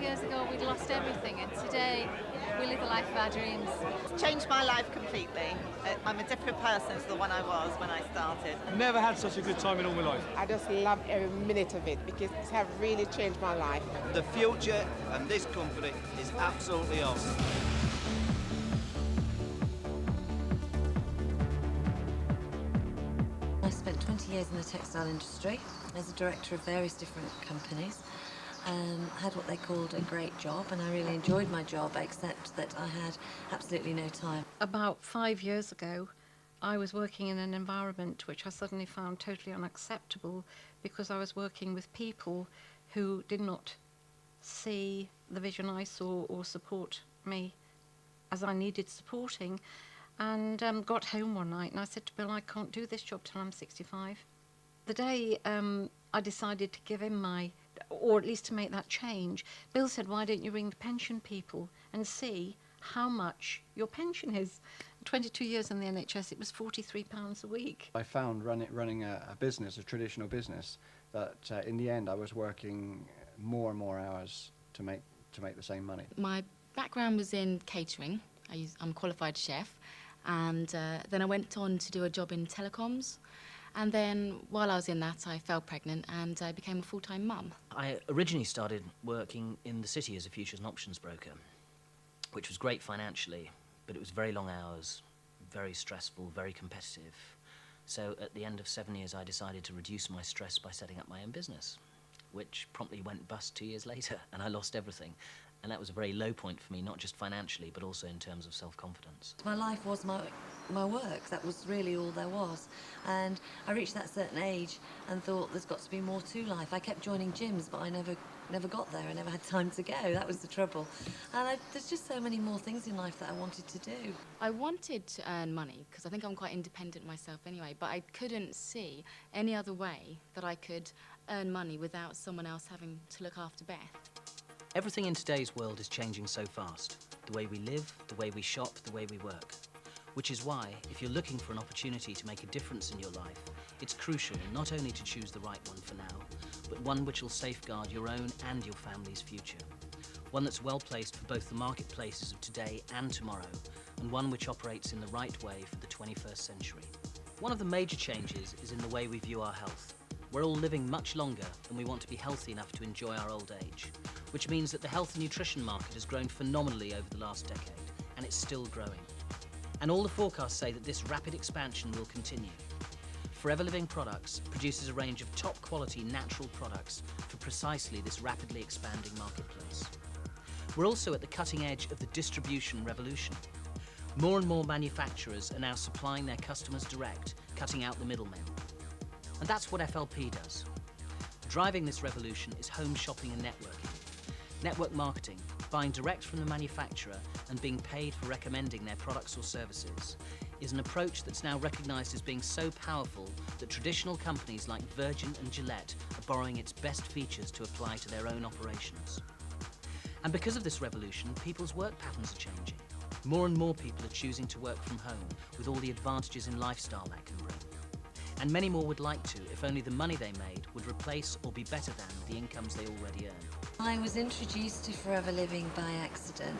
5 years ago, we'd lost everything, and today we live the life of our dreams. It's changed my life completely. I'm a different person to the one I was when I started. Never had such a good time in all my life. I just love every minute of it because it has really changed my life. The future and this company is absolutely awesome. I spent 20 years in the textile industry as a director of various different companies. Had what they called a great job, and I really enjoyed my job, except that I had absolutely no time. About 5 years ago, I was working in an environment which I suddenly found totally unacceptable because I was working with people who did not see the vision I saw or support me as I needed supporting, and got home one night and I said to Bill, I can't do this job till I'm 65. The day I decided to give him or at least to make that change, Bill said, why don't you ring the pension people and see how much your pension is? 22 years in the NHS, it was £43 a week. I found running a business, a traditional business, that in the end I was working more and more hours to make the same money. My background was in catering. I'm a qualified chef, and then I went on to do a job in telecoms. And then while I was in that, I fell pregnant and I became a full-time mum. I originally started working in the city as a futures and options broker, which was great financially, but it was very long hours, very stressful, very competitive. So at the end of 7 years, I decided to reduce my stress by setting up my own business, which promptly went bust 2 years later, and I lost everything. And that was a very low point for me, not just financially, but also in terms of self-confidence. My life was my work. That was really all there was. And I reached that certain age and thought there's got to be more to life. I kept joining gyms, but I never got there. I never had time to go. That was the trouble. And there's just so many more things in life that I wanted to do. I wanted to earn money because I think I'm quite independent myself anyway, but I couldn't see any other way that I could earn money without someone else having to look after Beth. Everything in today's world is changing so fast. The way we live, the way we shop, the way we work. Which is why, if you're looking for an opportunity to make a difference in your life, it's crucial not only to choose the right one for now, but one which will safeguard your own and your family's future. One that's well placed for both the marketplaces of today and tomorrow, and one which operates in the right way for the 21st century. One of the major changes is in the way we view our health. We're all living much longer, and we want to be healthy enough to enjoy our old age, which means that the health and nutrition market has grown phenomenally over the last decade, and it's still growing. And all the forecasts say that this rapid expansion will continue. Forever Living Products produces a range of top quality natural products for precisely this rapidly expanding marketplace. We're also at the cutting edge of the distribution revolution. More and more manufacturers are now supplying their customers direct, cutting out the middlemen. And that's what FLP does. Driving this revolution is home shopping and networking. Network marketing, buying direct from the manufacturer and being paid for recommending their products or services, is an approach that's now recognised as being so powerful that traditional companies like Virgin and Gillette are borrowing its best features to apply to their own operations. And because of this revolution, people's work patterns are changing. More and more people are choosing to work from home with all the advantages in lifestyle that can bring. And many more would like to, if only the money they made would replace or be better than the incomes they already earn. I was introduced to Forever Living by accident.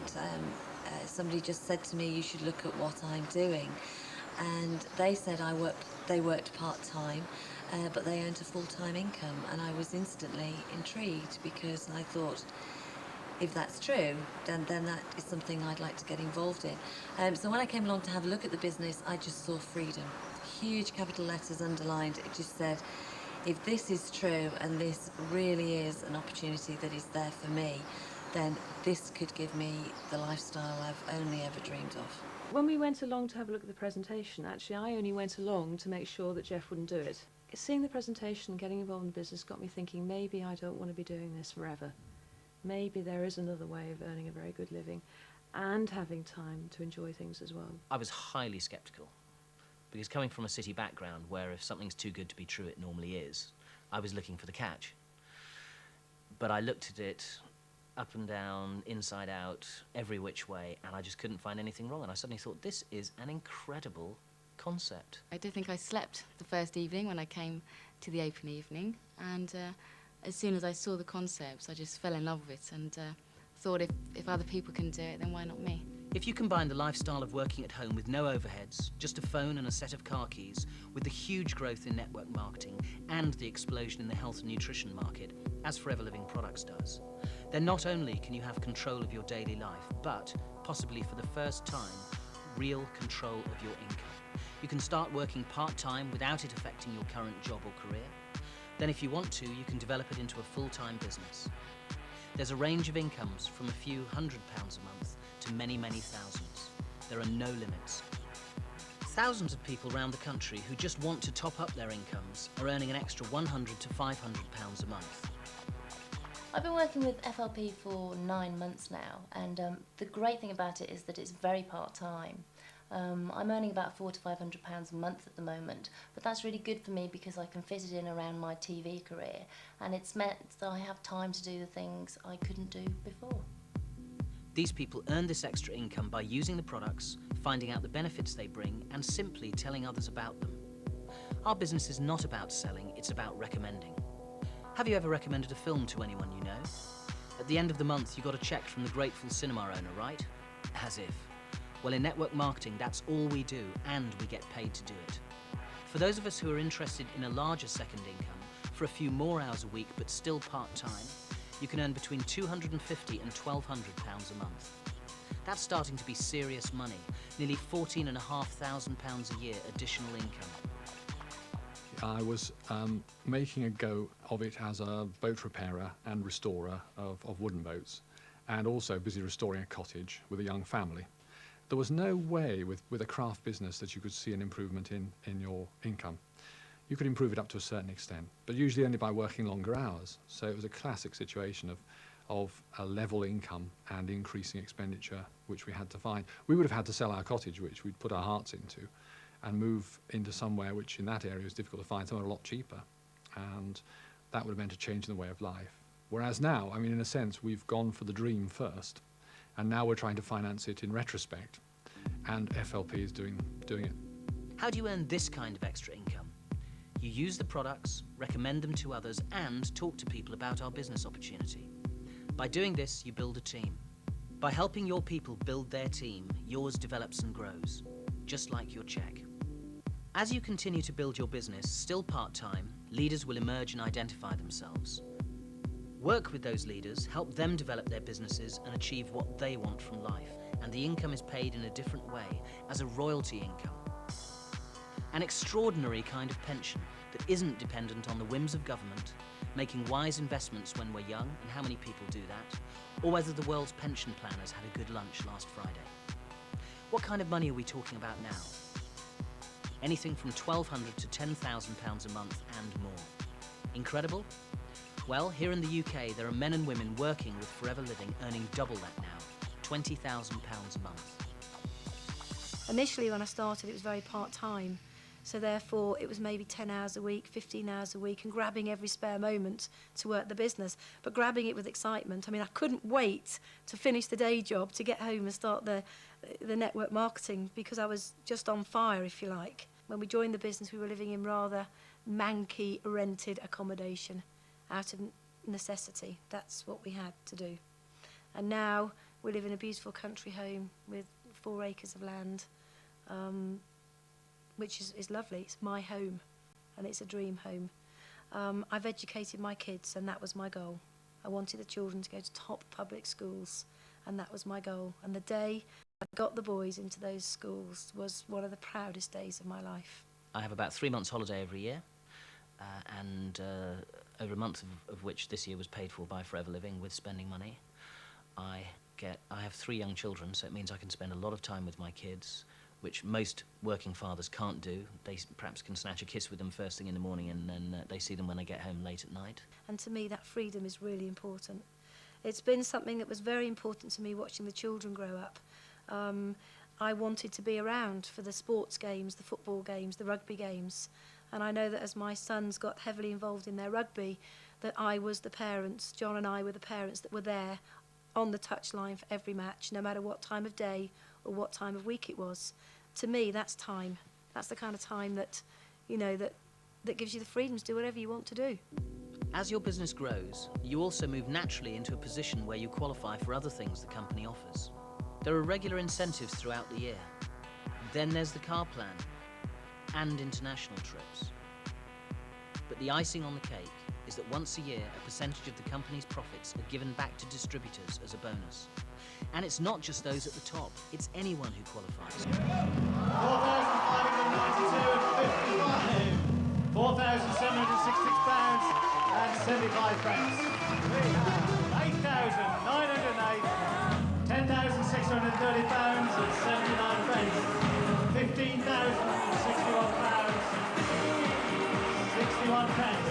Somebody just said to me, you should look at what I'm doing. And they said they worked part-time, but they earned a full-time income. And I was instantly intrigued because I thought, if that's true, then that is something I'd like to get involved in. So when I came along to have a look at the business, I just saw freedom. Huge capital letters underlined. It just said, if this is true and this really is an opportunity that is there for me, then this could give me the lifestyle I've only ever dreamed of. When we went along to have a look at the presentation, actually I only went along to make sure that Jeff wouldn't do it. Seeing the presentation, getting involved in the business got me thinking, maybe I don't want to be doing this forever. Maybe there is another way of earning a very good living and having time to enjoy things as well. I was highly sceptical, because coming from a city background where if something's too good to be true, it normally is, I was looking for the catch. But I looked at it up and down, inside out, every which way, and I just couldn't find anything wrong. And I suddenly thought, this is an incredible concept. I don't think I slept the first evening when I came to the open evening, and as soon as I saw the concepts, I just fell in love with it, and thought if other people can do it, then why not me? If you combine the lifestyle of working at home with no overheads, just a phone and a set of car keys, with the huge growth in network marketing and the explosion in the health and nutrition market, as Forever Living Products does, then not only can you have control of your daily life, but, possibly for the first time, real control of your income. You can start working part-time without it affecting your current job or career. Then if you want to, you can develop it into a full-time business. There's a range of incomes from a few £100 a month to many, many thousands. There are no limits. Thousands of people around the country who just want to top up their incomes are earning an extra £100 to £500 a month. I've been working with FLP for 9 months now, and the great thing about it is that it's very part-time. I'm earning about £400 to £500 a month at the moment, but that's really good for me because I can fit it in around my TV career, and it's meant that I have time to do the things I couldn't do before. These people earn this extra income by using the products, finding out the benefits they bring, and simply telling others about them. Our business is not about selling, it's about recommending. Have you ever recommended a film to anyone you know? At the end of the month, you got a check from the grateful cinema owner, right? As if. Well, in network marketing, that's all we do, and we get paid to do it. For those of us who are interested in a larger second income, for a few more hours a week but still part-time, you can earn between £250 and £1,200 a month. That's starting to be serious money, nearly £14,500 a year additional income. I was making a go of it as a boat repairer and restorer of wooden boats, and also busy restoring a cottage with a young family. There was no way with a craft business that you could see an improvement in your income. You could improve it up to a certain extent, but usually only by working longer hours. So it was a classic situation of a level income and increasing expenditure, which we had to find. We would have had to sell our cottage, which we'd put our hearts into, and move into somewhere which in that area was difficult to find, somewhere a lot cheaper. And that would have meant a change in the way of life. Whereas now, I mean, in a sense, we've gone for the dream first, and now we're trying to finance it in retrospect, and FLP is doing it. How do you earn this kind of extra income? You use the products, recommend them to others, and talk to people about our business opportunity. By doing this, you build a team. By helping your people build their team, yours develops and grows, just like your check. As you continue to build your business, still part-time, leaders will emerge and identify themselves. Work with those leaders, help them develop their businesses and achieve what they want from life, and the income is paid in a different way, as a royalty income. An extraordinary kind of pension that isn't dependent on the whims of government, making wise investments when we're young, and how many people do that, or whether the world's pension planners had a good lunch last Friday. What kind of money are we talking about now? Anything from £1,200 to £10,000 a month and more. Incredible? Well, here in the UK, there are men and women working with Forever Living earning double that now, £20,000 a month. Initially when I started it was very part-time, so therefore it was maybe 10 hours a week, 15 hours a week, and grabbing every spare moment to work the business, but grabbing it with excitement. I mean, I couldn't wait to finish the day job to get home and start the network marketing, because I was just on fire, if you like. When we joined the business, we were living in rather manky rented accommodation out of necessity. That's what we had to do. And now we live in a beautiful country home with 4 acres of land, which is lovely. It's my home, and it's a dream home. I've educated my kids, and that was my goal. I wanted the children to go to top public schools, and that was my goal. And the day I got the boys into those schools was one of the proudest days of my life. I have about 3 months holiday every year, and over a month of which this year was paid for by Forever Living with spending money. I have 3 young children, so it means I can spend a lot of time with my kids, which most working fathers can't do. They perhaps can snatch a kiss with them first thing in the morning, and then they see them when they get home late at night. And to me, that freedom is really important. It's been something that was very important to me watching the children grow up. I wanted to be around for the sports games, the football games, the rugby games. And I know that as my sons got heavily involved in their rugby, that I was the parents, John and I were the parents that were there on the touchline for every match, no matter what time of day or what time of week it was. To me, that's time. That's the kind of time that, you know, that gives you the freedom to do whatever you want to do. As your business grows, you also move naturally into a position where you qualify for other things the company offers. There are regular incentives throughout the year. Then there's the car plan and international trips. But the icing on the cake is that once a year, a percentage of the company's profits are given back to distributors as a bonus. And it's not just those at the top, it's anyone who qualifies. £4,592.55, £4,766 and 75 pence. We have £8,908, £10,630 and 79 pence, £15,061, 61 pence.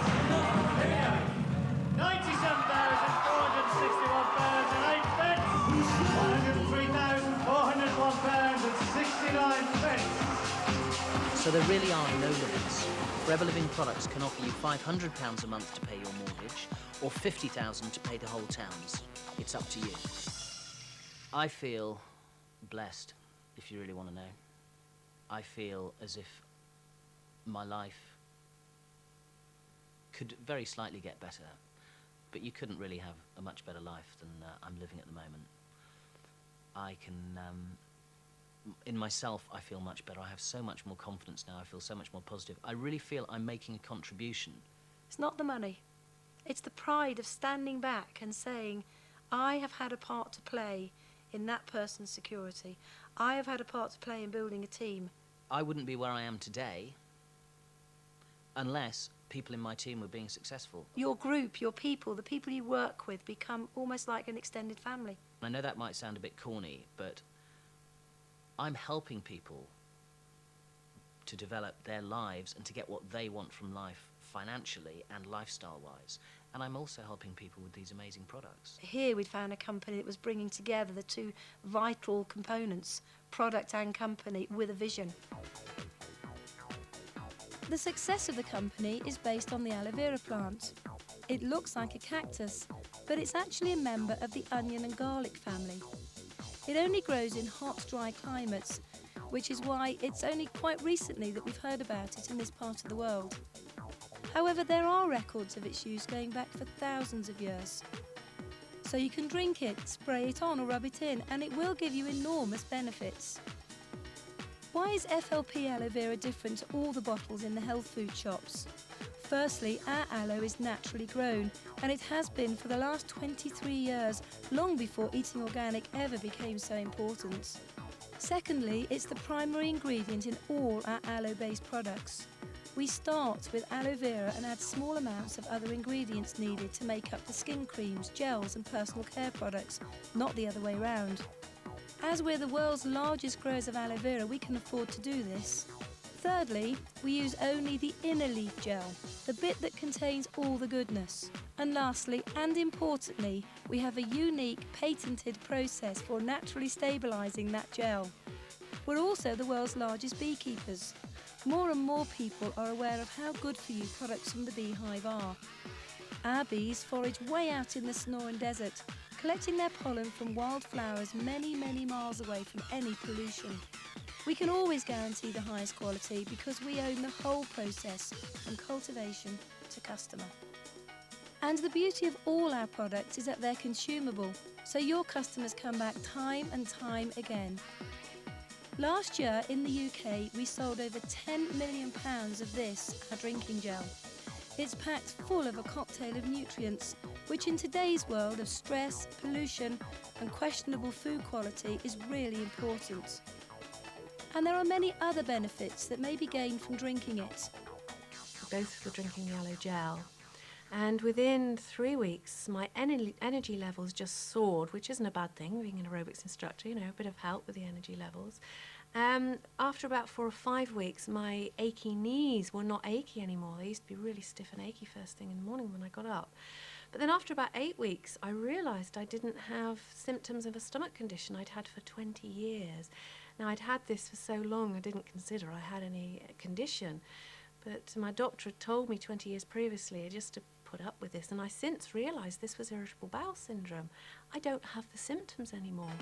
£97,461 and 8 pence, £103,401 and 69 pence. So there really are no limits. Forever Living products can offer you £500 a month to pay your mortgage, or £50,000 to pay the whole town's. It's up to you. I feel blessed, if you really want to know. I feel as if my life could very slightly get better, but you couldn't really have a much better life than I'm living at the moment. I can, in myself, I feel much better. I have so much more confidence now. I feel so much more positive. I really feel I'm making a contribution. It's not the money. It's the pride of standing back and saying, I have had a part to play in that person's security. I have had a part to play in building a team. I wouldn't be where I am today unless people in my team were being successful. Your group, your people, the people you work with become almost like an extended family. I know that might sound a bit corny, but I'm helping people to develop their lives and to get what they want from life financially and lifestyle-wise. And I'm also helping people with these amazing products. Here we'd found a company that was bringing together the two vital components, product and company, with a vision. The success of the company is based on the aloe vera plant. It looks like a cactus, but it's actually a member of the onion and garlic family. It only grows in hot, dry climates, which is why it's only quite recently that we've heard about it in this part of the world. However, there are records of its use going back for thousands of years. So you can drink it, spray it on or rub it in, and it will give you enormous benefits. Why is FLP aloe vera different to all the bottles in the health food shops? Firstly, our aloe is naturally grown, and it has been for the last 23 years, long before eating organic ever became so important. Secondly, it's the primary ingredient in all our aloe-based products. We start with aloe vera and add small amounts of other ingredients needed to make up the skin creams, gels and personal care products, not the other way round. As we're the world's largest growers of aloe vera, we can afford to do this. Thirdly, we use only the inner leaf gel, the bit that contains all the goodness. And lastly, and importantly, we have a unique patented process for naturally stabilising that gel. We're also the world's largest beekeepers. More and more people are aware of how good for you products from the beehive are. Our bees forage way out in the Sonoran Desert, collecting their pollen from wildflowers many, many miles away from any pollution. We can always guarantee the highest quality because we own the whole process, from cultivation to customer. And the beauty of all our products is that they're consumable, so your customers come back time and time again. Last year in the UK, we sold over £10 million of this, our drinking gel. It's packed full of a cocktail of nutrients, which in today's world of stress, pollution and questionable food quality is really important. And there are many other benefits that may be gained from drinking it. Both were drinking the aloe gel, and within 3 weeks my energy levels just soared, which isn't a bad thing, being an aerobics instructor, you know, a bit of help with the energy levels. After about 4 or 5 weeks, my achy knees were not achy anymore. They used to be really stiff and achy first thing in the morning when I got up. But then after about 8 weeks, I realised I didn't have symptoms of a stomach condition I'd had for 20 years. Now, I'd had this for so long, I didn't consider I had any condition. But my doctor had told me 20 years previously just to put up with this, and I since realised this was irritable bowel syndrome. I don't have the symptoms anymore.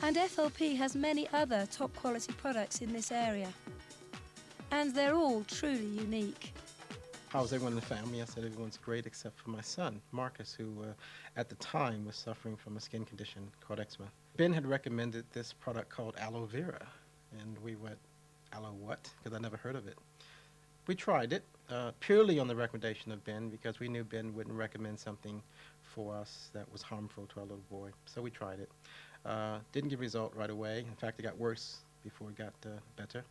And FLP has many other top quality products in this area. And they're all truly unique. how's everyone in the family? I said everyone's great except for my son, Marcus, who at the time was suffering from a skin condition called eczema. Ben had recommended this product called aloe vera, and we went, aloe what? Because I never heard of it. We tried it purely on the recommendation of Ben, because we knew Ben wouldn't recommend something for us that was harmful to our little boy. So we tried it. Didn't get a result right away. In fact, it got worse before it got better.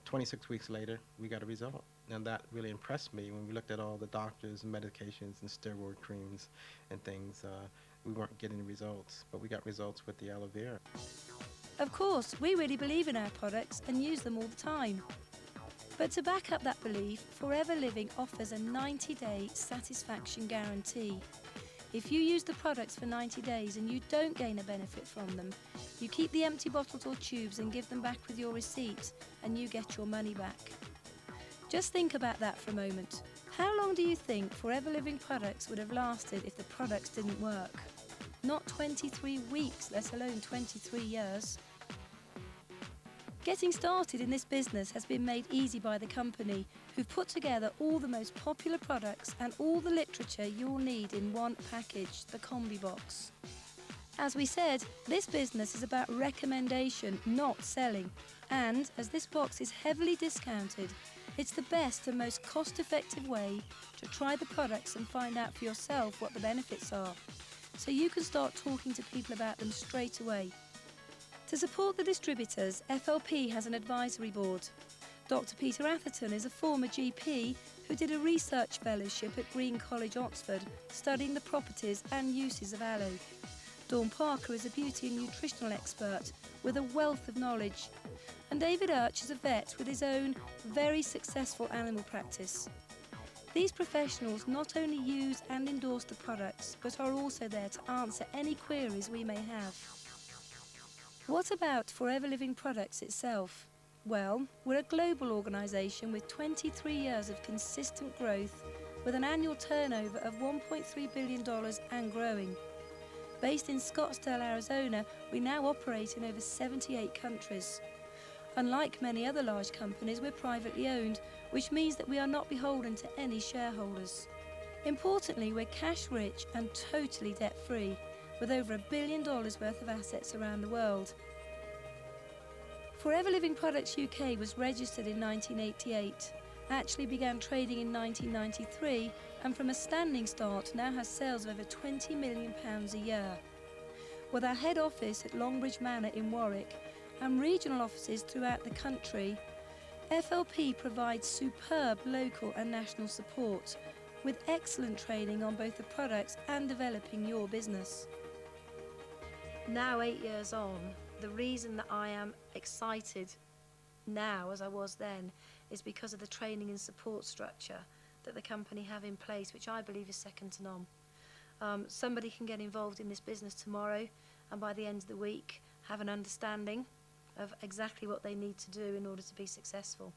26 weeks later, we got a result. And that really impressed me. When we looked at all the doctors and medications and steroid creams and things, we weren't getting the results. But we got results with the aloe vera. Of course, we really believe in our products and use them all the time. But to back up that belief, Forever Living offers a 90-day satisfaction guarantee. If you use the products for 90 days and you don't gain a benefit from them, you keep the empty bottles or tubes and give them back with your receipt, and you get your money back. Just think about that for a moment. How long do you think Forever Living products would have lasted if the products didn't work? Not 23 weeks, let alone 23 years. Getting started in this business has been made easy by the company, who've put together all the most popular products and all the literature you'll need in one package, the Combi Box. As we said, this business is about recommendation, not selling. And as this box is heavily discounted, it's the best and most cost-effective way to try the products and find out for yourself what the benefits are, so you can start talking to people about them straight away. To support the distributors, FLP has an advisory board. Dr. Peter Atherton is a former GP who did a research fellowship at Green College, Oxford, studying the properties and uses of aloe. Dawn Parker is a beauty and nutritional expert with a wealth of knowledge. And David Urch is a vet with his own very successful animal practice. These professionals not only use and endorse the products, but are also there to answer any queries we may have. What about Forever Living Products itself? Well, we're a global organisation with 23 years of consistent growth, with an annual turnover of $1.3 billion and growing. Based in Scottsdale, Arizona, we now operate in over 78 countries. Unlike many other large companies, we're privately owned, which means that we are not beholden to any shareholders. Importantly, we're cash rich and totally debt-free, with over $1 billion worth of assets around the world. Forever Living Products UK was registered in 1988, actually began trading in 1993, and from a standing start now has sales of over £20 million a year. With our head office at Longbridge Manor in Warwick and regional offices throughout the country, FLP provides superb local and national support, with excellent training on both the products and developing your business. Now, 8 years on, the reason that I am excited now as I was then is because of the training and support structure that the company have in place, which I believe is second to none. Somebody can get involved in this business tomorrow and by the end of the week have an understanding of exactly what they need to do in order to be successful.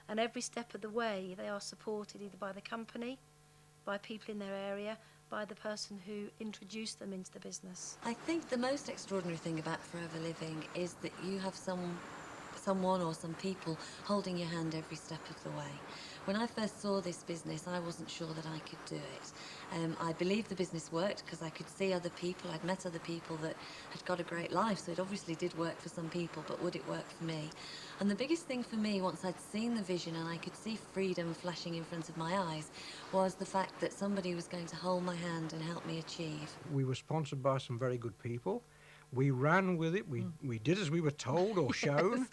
And every step of the way they are supported either by the company, by people in their area, by the person who introduced them into the business. I think the most extraordinary thing about Forever Living is that you have someone or some people holding your hand every step of the way. When I first saw this business, I wasn't sure that I could do it. I believed the business worked because I could see other people, I'd met other people that had got a great life, so it obviously did work for some people, but would it work for me? And the biggest thing for me, once I'd seen the vision and I could see freedom flashing in front of my eyes, was the fact that somebody was going to hold my hand and help me achieve. We were sponsored by some very good people. We ran with it, we did as we were told or shown,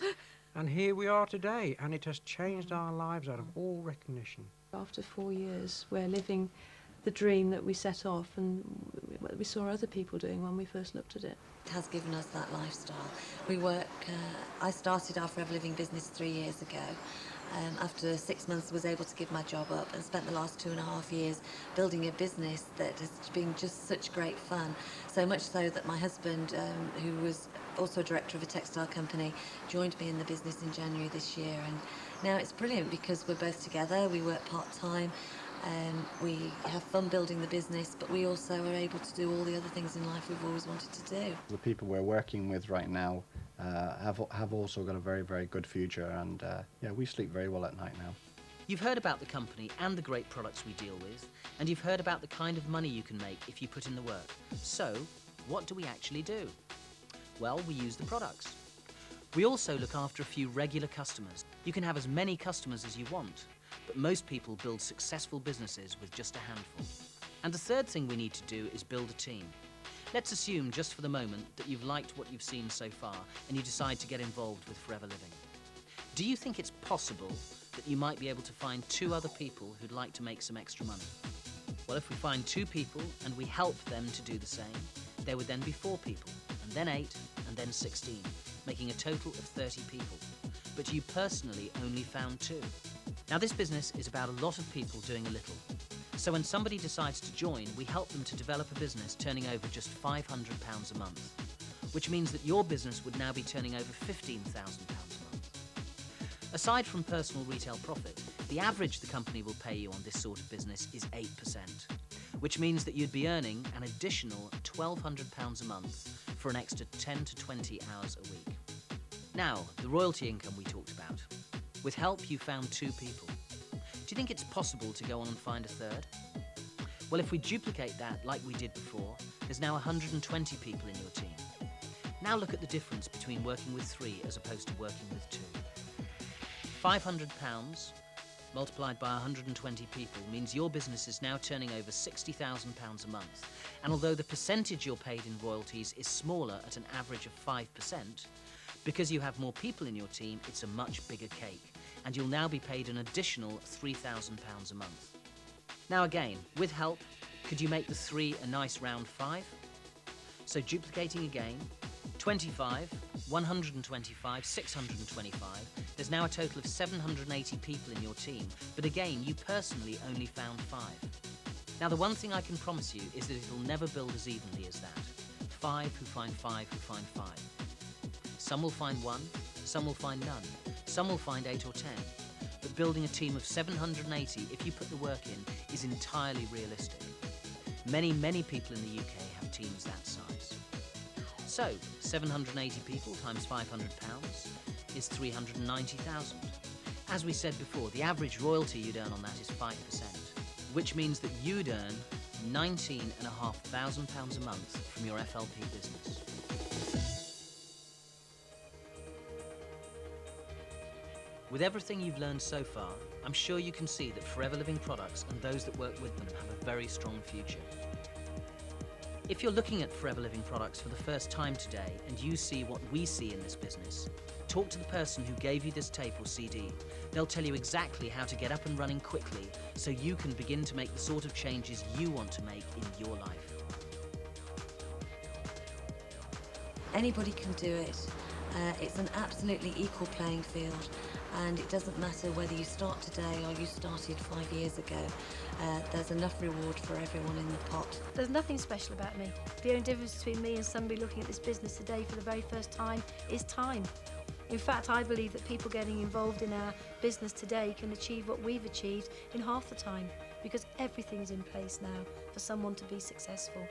and here we are today, and it has changed our lives out of all recognition. After 4 years, we're living the dream that we set off and we saw other people doing when we first looked at it. It has given us that lifestyle. We work, I started our Forever Living business 3 years ago. After 6 months, I was able to give my job up and spent the last 2.5 years building a business that has been just such great fun. So much so that my husband, who was also a director of a textile company, joined me in the business in January this year. And now it's brilliant because we're both together, we work part-time, we have fun building the business, but we also are able to do all the other things in life we've always wanted to do. The people we're working with right now have also got a very, very good future, and yeah, we sleep very well at night now. You've heard about the company and the great products we deal with, and you've heard about the kind of money you can make if you put in the work. So, what do we actually do? Well, we use the products. We also look after a few regular customers. You can have as many customers as you want, but most people build successful businesses with just a handful. And the third thing we need to do is build a team. Let's assume, just for the moment, that you've liked what you've seen so far and you decide to get involved with Forever Living. Do you think it's possible that you might be able to find 2 other people who'd like to make some extra money? Well, if we find 2 people and we help them to do the same, there would then be 4 people, and then 8, and then 16, making a total of 30 people. But you personally only found 2. Now, this business is about a lot of people doing a little. So when somebody decides to join, we help them to develop a business turning over just £500 a month, which means that your business would now be turning over £15,000 a month. Aside from personal retail profit, the average the company will pay you on this sort of business is 8%, which means that you'd be earning an additional £1,200 a month for an extra 10 to 20 hours a week. Now, the royalty income we talked about. With help, you found 2 people. Do you think it's possible to go on and find a third? Well, if we duplicate that like we did before, there's now 120 people in your team. Now look at the difference between working with 3 as opposed to working with 2. £500 multiplied by 120 people means your business is now turning over £60,000 a month. And although the percentage you're paid in royalties is smaller at an average of 5%, because you have more people in your team, it's a much bigger cake. And you'll now be paid an additional £3,000 a month. Now again, with help, could you make the 3 a nice round 5? So duplicating again, 25, 125, 625, there's now a total of 780 people in your team, but again, you personally only found 5. Now the one thing I can promise you is that it'll never build as evenly as that. 5 who find 5 who find 5. Some will find 1, some will find none. Some will find 8 or 10, but building a team of 780, if you put the work in, is entirely realistic. Many, many people in the UK have teams that size. So, 780 people times £500 is 390,000. As we said before, the average royalty you'd earn on that is 5%, which means that you'd earn £19,500 a month from your FLP business. With everything you've learned so far, I'm sure you can see that Forever Living products and those that work with them have a very strong future. If you're looking at Forever Living products for the first time today and you see what we see in this business, talk to the person who gave you this tape or CD. They'll tell you exactly how to get up and running quickly so you can begin to make the sort of changes you want to make in your life. Anybody can do it. It's an absolutely equal playing field, and it doesn't matter whether you start today or you started 5 years ago. There's enough reward for everyone in the pot. There's nothing special about me. The only difference between me and somebody looking at this business today for the very first time is time. In fact, I believe that people getting involved in our business today can achieve what we've achieved in half the time, because everything's in place now for someone to be successful.